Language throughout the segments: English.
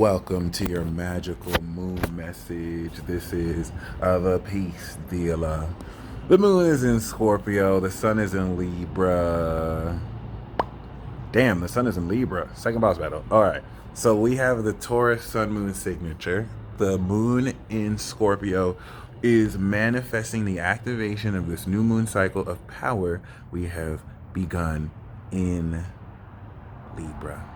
Welcome to your magical moon message. This is the peace dealer. The moon is in Scorpio. The sun is in Libra. Damn, the sun is in Libra. Second boss battle. All right. So we have the Taurus sun moon signature. The moon in Scorpio is manifesting the activation of this new moon cycle of power we have begun in Libra.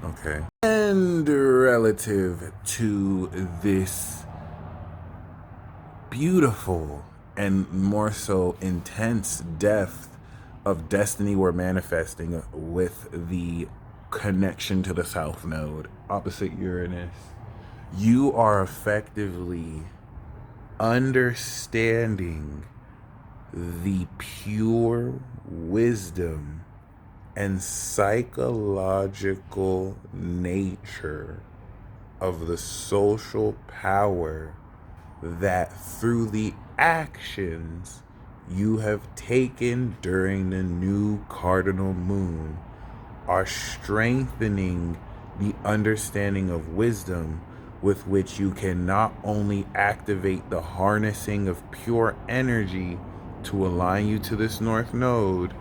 Okay. And relative to this beautiful and more so intense depth of destiny we're manifesting with the connection to the South Node, opposite Uranus, you are effectively understanding the pure wisdom and psychological nature of the social power that through the actions you have taken during the new cardinal moon are strengthening the understanding of wisdom with which you can not only activate the harnessing of pure energy to align you to this North Node,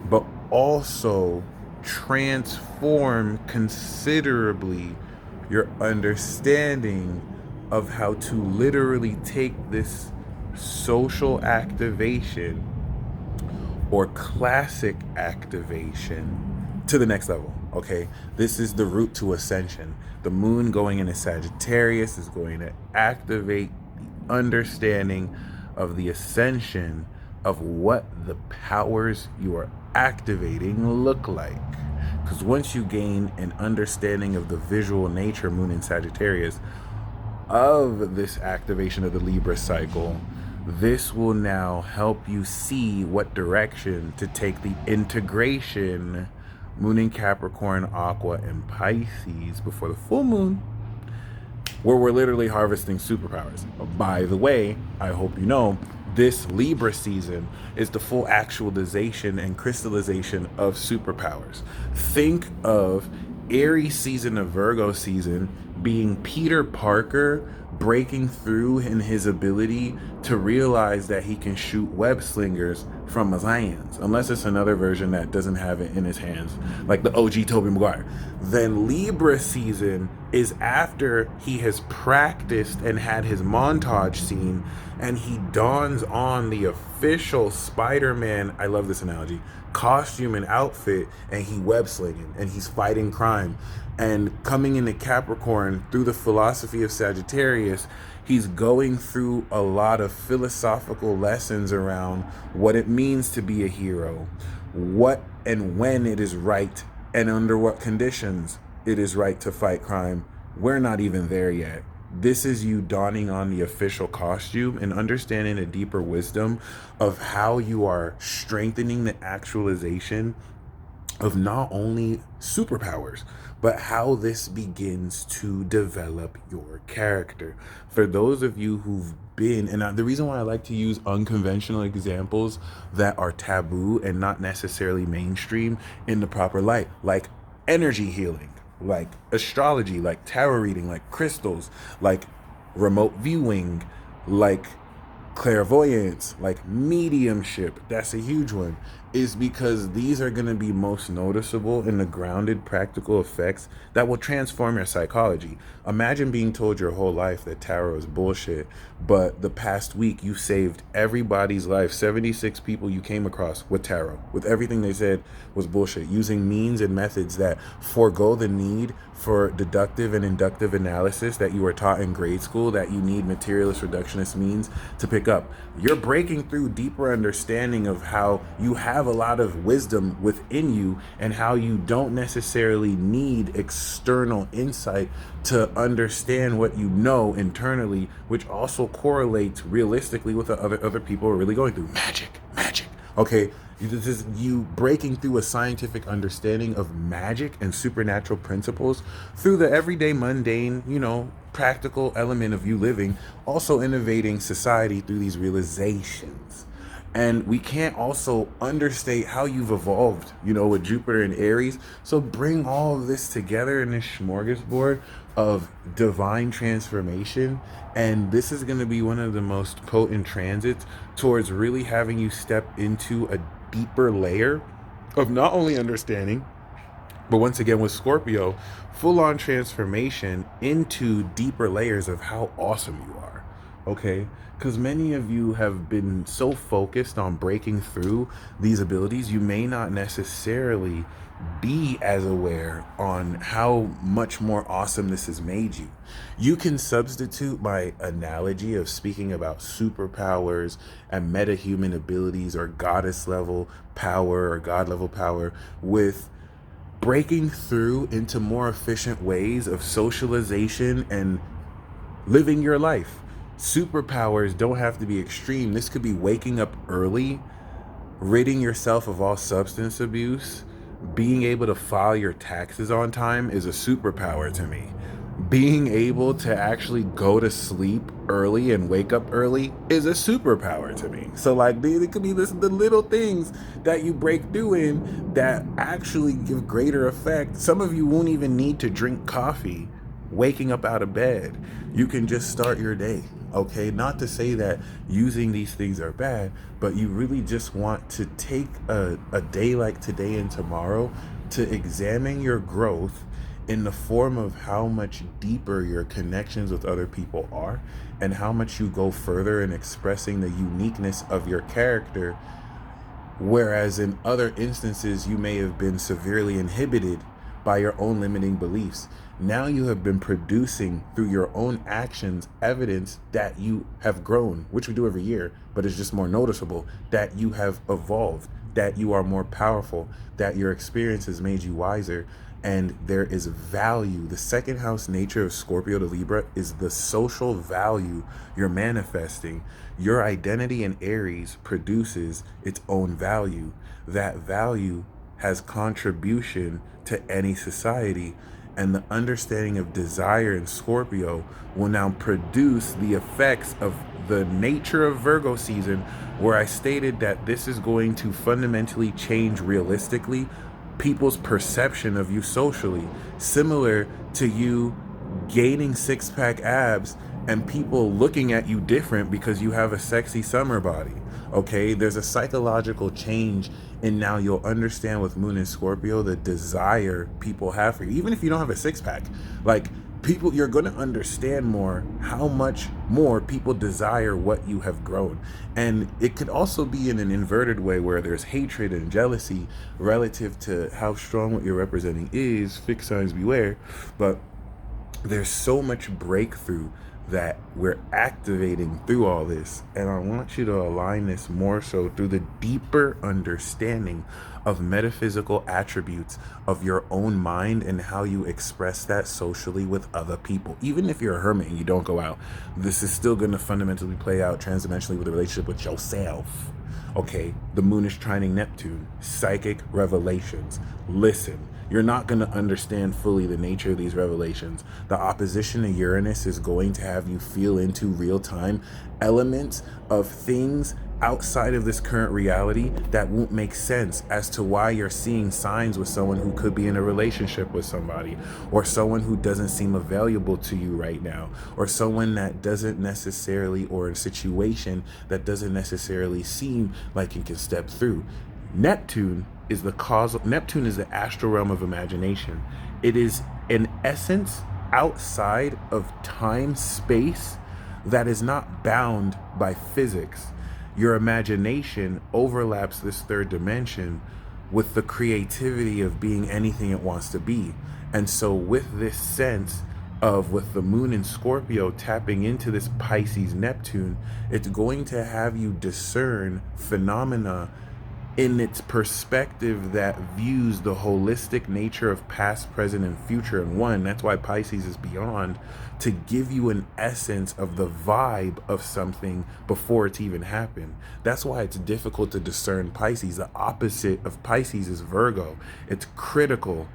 but also transform considerably your understanding of how to literally take this social activation or classic activation to the next level. Okay, this is the route to ascension. The moon going into Sagittarius is going to activate the understanding of the ascension of what the powers you are activating look like. Because once you gain an understanding of the visual nature, moon in Sagittarius, of this activation of the Libra cycle, this will now help you see what direction to take the integration, moon in Capricorn, Aqua, and Pisces before the full moon, where we're literally harvesting superpowers. By the way, I hope you know, this Libra season is the full actualization and crystallization of superpowers. Think of Aries season of Virgo season being Peter Parker breaking through in his ability to realize that he can shoot web slingers from his hands, unless it's another version that doesn't have it in his hands, like the OG Tobey Maguire. Then Libra season is after he has practiced and had his montage scene, and he dons on the official Spider-Man, I love this analogy, costume and outfit, and he web slinging and he's fighting crime. And coming into Capricorn through the philosophy of Sagittarius, he's going through a lot of philosophical lessons around what it means to be a hero, what and when it is right, and under what conditions it is right to fight crime. We're not even there yet. This is you donning on the official costume and understanding a deeper wisdom of how you are strengthening the actualization of not only superpowers, but how this begins to develop your character. For those of you who've been, and the reason why I like to use unconventional examples that are taboo and not necessarily mainstream in the proper light, like energy healing, like astrology, like tarot reading, like crystals, like remote viewing, like clairvoyance, like mediumship, that's a huge one, is because these are going to be most noticeable in the grounded practical effects that will transform your psychology. Imagine being told your whole life that tarot is bullshit, but the past week you saved everybody's life, 76 people you came across with tarot, with everything they said was bullshit, using means and methods that forego the need for deductive and inductive analysis that you were taught in grade school, that you need materialist reductionist means to pick up. You're breaking through deeper understanding of how you have a lot of wisdom within you and how you don't necessarily need external insight to understand what you know internally, which also correlates realistically with what other people are really going through. Magic. Okay, this is you breaking through a scientific understanding of magic and supernatural principles through the everyday mundane, practical element of you living, also innovating society through these realizations. And we can't also understate how you've evolved, with Jupiter and Aries. So bring all of this together in this smorgasbord of divine transformation. And this is going to be one of the most potent transits towards really having you step into a deeper layer of not only understanding, but once again with Scorpio, full on transformation into deeper layers of how awesome you are. Okay? Because many of you have been so focused on breaking through these abilities, you may not necessarily be as aware on how much more awesome this has made you. You can substitute my analogy of speaking about superpowers and metahuman abilities or goddess level power or god level power with breaking through into more efficient ways of socialization and living your life. Superpowers don't have to be extreme. This could be waking up early, ridding yourself of all substance abuse. Being able to file your taxes on time is a superpower to me. Being able to actually go to sleep early and wake up early is a superpower to me. So like it could be the little things that you break through in that actually give greater effect. Some of you won't even need to drink coffee waking up out of bed. You can just start your day. Okay, not to say that using these things are bad, but you really just want to take a day like today and tomorrow to examine your growth in the form of how much deeper your connections with other people are and how much you go further in expressing the uniqueness of your character. Whereas in other instances, you may have been severely inhibited by your own limiting beliefs. Now you have been producing through your own actions evidence that you have grown, which we do every year, but it's just more noticeable that you have evolved, that you are more powerful, that your experience has made you wiser, and there is value. The second house nature of Scorpio to Libra is the social value you're manifesting. Your identity in Aries produces its own value. That value has contribution to any society, and the understanding of desire in Scorpio will now produce the effects of the nature of Virgo season, where I stated that this is going to fundamentally change realistically people's perception of you socially, similar to you gaining six-pack abs and people looking at you different because you have a sexy summer body. Okay, there's a psychological change, and now you'll understand with Moon in Scorpio the desire people have for you, even if you don't have a six-pack. Like, people, you're going to understand more how much more people desire what you have grown. And it could also be in an inverted way where there's hatred and jealousy relative to how strong what you're representing is. Fixed signs beware. But there's so much breakthrough that we're activating through all this, and I want you to align this more so through the deeper understanding of metaphysical attributes of your own mind and how you express that socially with other people. Even if you're a hermit and you don't go out, this is still going to fundamentally play out transdimensionally with a relationship with yourself. Okay, the moon is trining Neptune, psychic revelations. Listen, you're not going to understand fully the nature of these revelations. The opposition to Uranus is going to have you feel into real time elements of things outside of this current reality that won't make sense as to why you're seeing signs with someone who could be in a relationship with somebody, or someone who doesn't seem available to you right now, or someone that doesn't necessarily, or a situation that doesn't necessarily seem like you can step through. Neptune is Neptune is the astral realm of imagination. It is an essence outside of time, space, that is not bound by physics. Your imagination overlaps this third dimension with the creativity of being anything it wants to be. And so with this sense of, with the moon in Scorpio tapping into this Pisces Neptune, it's going to have you discern phenomena in its perspective that views the holistic nature of past, present, and future in one. That's why Pisces is beyond, to give you an essence of the vibe of something before it's even happened. That's why it's difficult to discern Pisces. The opposite of Pisces is Virgo. It's critical.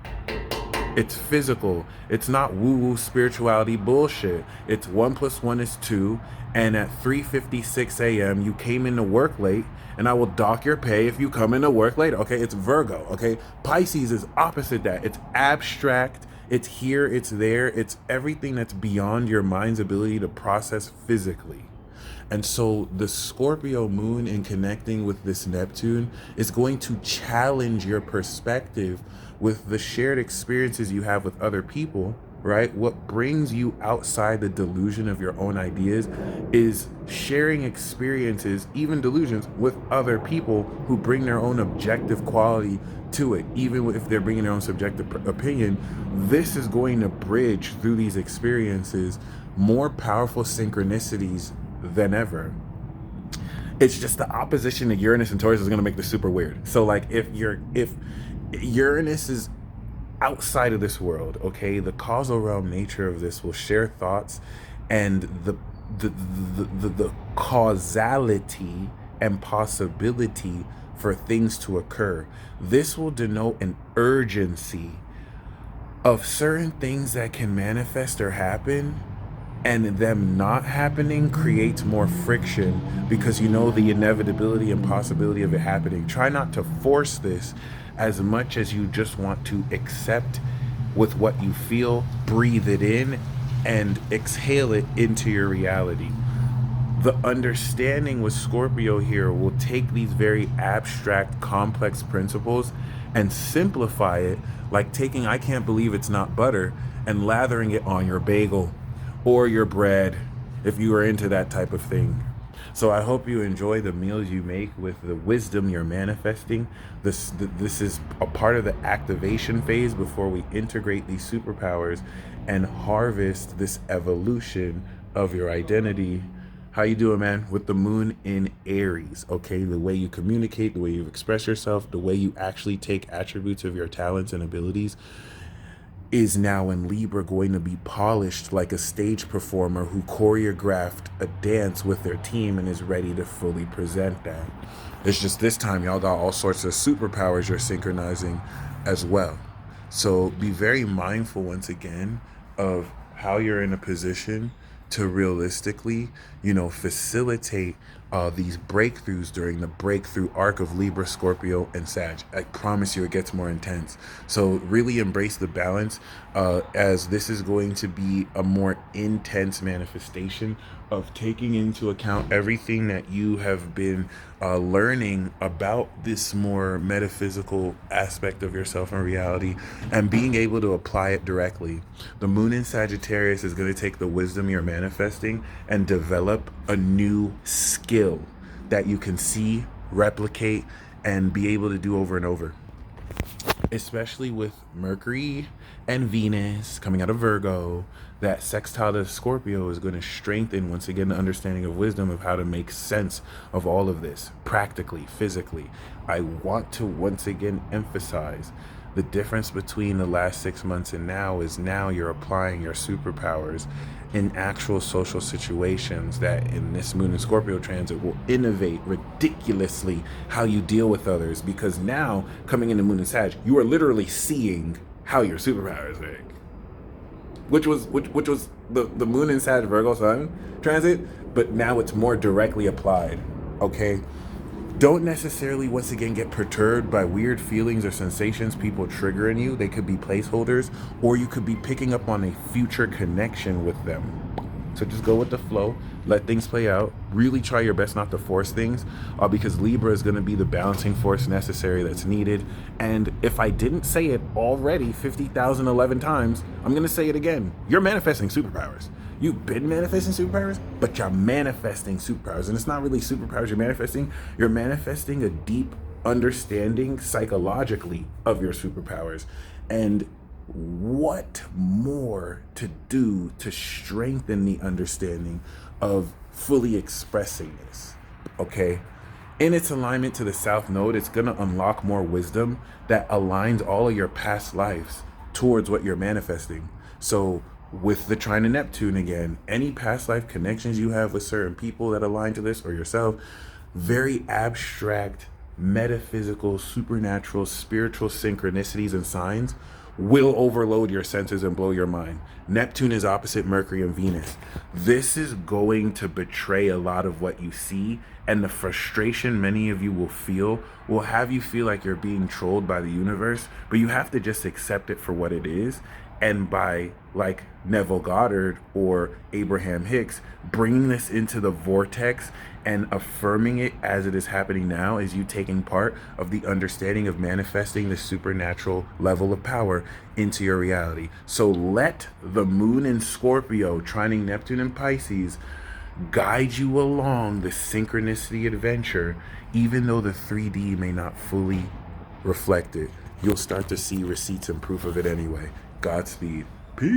It's physical. It's not woo-woo spirituality bullshit. It's 1 + 1 is 2. And at 3:56 a.m. you came into work late, and I will dock your pay if you come into work late. Okay, it's Virgo. Okay, Pisces is opposite that. It's abstract. It's here, it's there, it's everything that's beyond your mind's ability to process physically. And so the Scorpio moon in connecting with this Neptune is going to challenge your perspective with the shared experiences you have with other people, right? What brings you outside the delusion of your own ideas is sharing experiences, even delusions, with other people who bring their own objective quality to it, even if they're bringing their own subjective opinion. This is going to bridge through these experiences more powerful synchronicities than ever. It's just the opposition to Uranus and Taurus is going to make this super weird. So like if Uranus is outside of this world, okay, the causal realm nature of this will share thoughts, and the causality and possibility for things to occur. This will denote an urgency of certain things that can manifest or happen, and them not happening creates more friction because you know the inevitability and possibility of it happening. Try not to force this as much as you just want to accept with what you feel, breathe it in, and exhale it into your reality. The understanding with Scorpio here will take these very abstract, complex principles and simplify it, like taking "I can't believe it's not butter" and lathering it on your bagel or your bread, if you are into that type of thing. So I hope you enjoy the meals you make with the wisdom you're manifesting. This is a part of the activation phase before we integrate these superpowers and harvest this evolution of your identity. How you doing, man? With the moon in Aries, okay? The way you communicate, the way you express yourself, the way you actually take attributes of your talents and abilities is now in Libra going to be polished like a stage performer who choreographed a dance with their team and is ready to fully present that. It's just this time y'all got all sorts of superpowers you're synchronizing as well. So be very mindful once again of how you're in a position to realistically, facilitate these breakthroughs during the breakthrough arc of Libra, Scorpio, and Sag. I promise you it gets more intense. So really embrace the balance, as this is going to be a more intense manifestation of taking into account everything that you have been learning about this more metaphysical aspect of yourself and reality, and being able to apply it directly. The moon in Sagittarius is going to take the wisdom you're manifesting and develop a new skill that you can see, replicate, and be able to do over and over. Especially with Mercury and Venus coming out of Virgo, that sextile to Scorpio is going to strengthen once again the understanding of wisdom of how to make sense of all of this practically, physically. I want to once again emphasize the difference between the last 6 months and now is now you're applying your superpowers in actual social situations that in this moon and Scorpio transit will innovate ridiculously how you deal with others, because now coming into moon and Sag, you are literally seeing how your superpowers work. Which was the moon and Sag Virgo sun transit, but now it's more directly applied. Okay? Don't necessarily, once again, get perturbed by weird feelings or sensations people trigger in you. They could be placeholders, or you could be picking up on a future connection with them. So just go with the flow, let things play out. Really try your best not to force things, because Libra is going to be the balancing force necessary that's needed. And if I didn't say it already 50,011 times, I'm going to say it again. You're manifesting superpowers. You've been manifesting superpowers, but you're manifesting superpowers. And it's not really superpowers you're manifesting. You're manifesting a deep understanding psychologically of your superpowers. And what more to do to strengthen the understanding of fully expressing this, okay? In its alignment to the South Node, it's going to unlock more wisdom that aligns all of your past lives towards what you're manifesting. So with the trine of Neptune again, any past life connections you have with certain people that align to this or yourself, very abstract, metaphysical, supernatural, spiritual synchronicities and signs will overload your senses and blow your mind. Neptune is opposite Mercury and Venus. This is going to betray a lot of what you see, and the frustration many of you will have you feel like you're being trolled by the universe, but you have to just accept it for what it is And by, like Neville Goddard or Abraham Hicks, bringing this into the vortex and affirming it as it is happening now, is you taking part of the understanding of manifesting the supernatural level of power into your reality. So let the moon in Scorpio trining Neptune and Pisces guide you along the synchronicity adventure, even though the 3D may not fully reflect it. You'll start to see receipts and proof of it anyway. Godspeed. Peace.